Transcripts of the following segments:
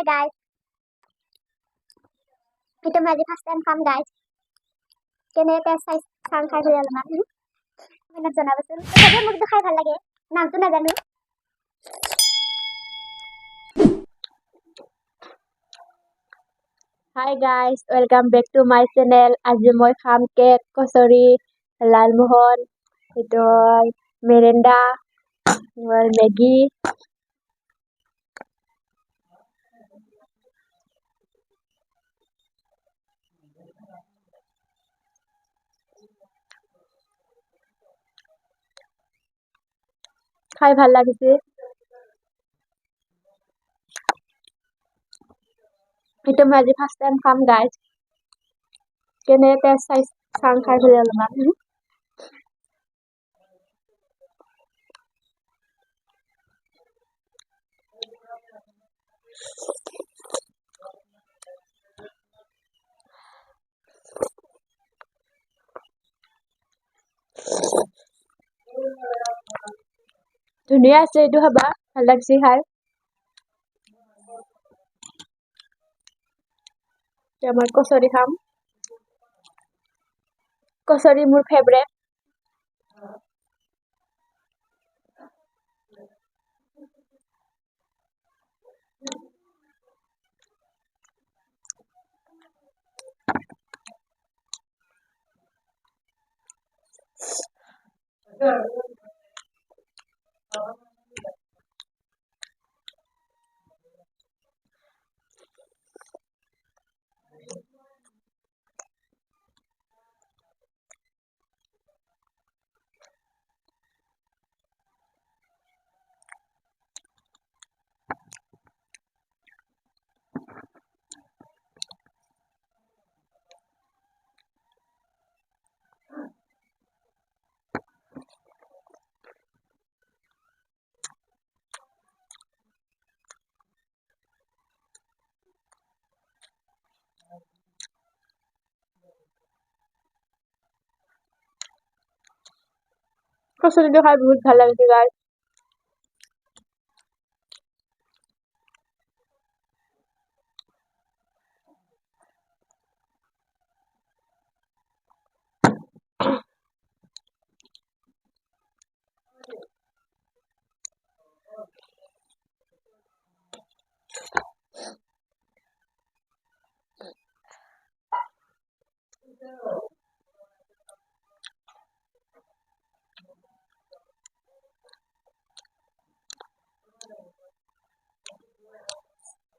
Hi guys, itu lagi first time come guys. Kene তে চাই চাং খাই হয়ে গেল না মানে জানাবচোন তথাপি মোক তো খাই ভাল লাগে নামটো নাজানো Hi guys, welcome back to my channel. আজি মই খাম cake kachori Lalmohan itu merenda Maggi খাই ভাল লাগিছে itu মই আজি ফার্স্ট টাইম খাম গাইজ কেনে তে চাই চাং খাই হয়ে গেল না ধুনীয়া আছে এইটো খাবা ভাল লাগছে খাই এতিয়া মই কচুরি খাম কচুরি মোৰ ফেভৰেট কচুরিটো খাই বহুত ভাল লাগিছে গাইজ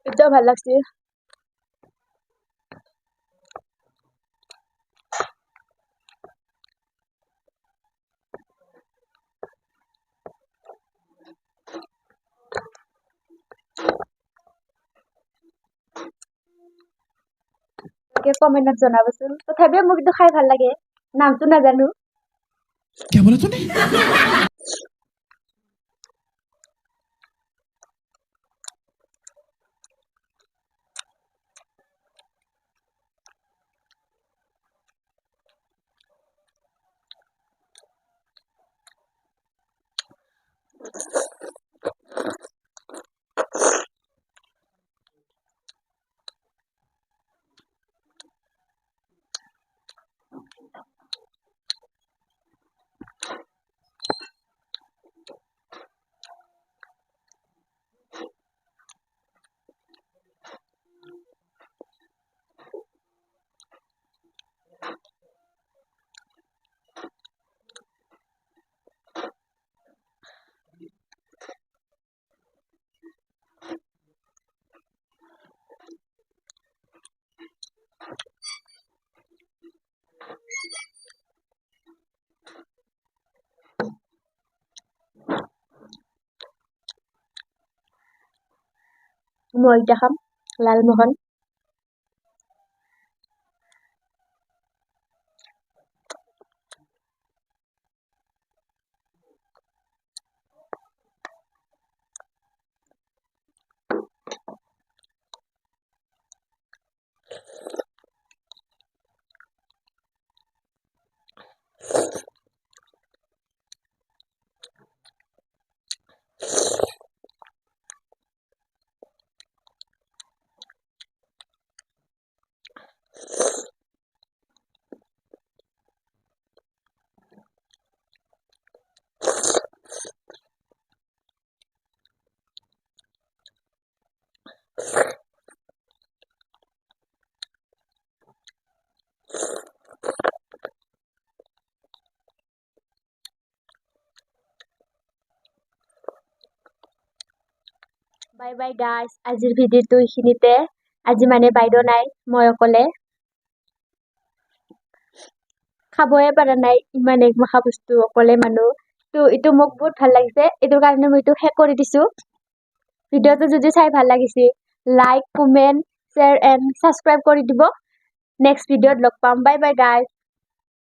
এটাও ভাল লাগছে কমেন্টত জনাবচোন তথাপিও মোক এইটো খাই ভাল লাগে নামটো নাজানো क्या बोला तूने মই এটা খাম লালমোহন বাই বাই গাইজ আজিৰ ভিডিঅ'টো এইখিনিতে আজি মানে বাইদেউ নাই মই অকলে খাবয়ে পৰা নাই ইমান একমাখা বস্তু অকলে মানুহ তো এইটো মোক বহুত ভাল লাগিছে এইটোৰ কাৰণে মই এইটো শেষ কৰি দিছো ভিডিঅ'টো যদি চাই ভাল লাগিছে like comment share and subscribe কৰি দিব নেক্সট ভিডিঅ'ত লগ পাম বাই বাই গাইজ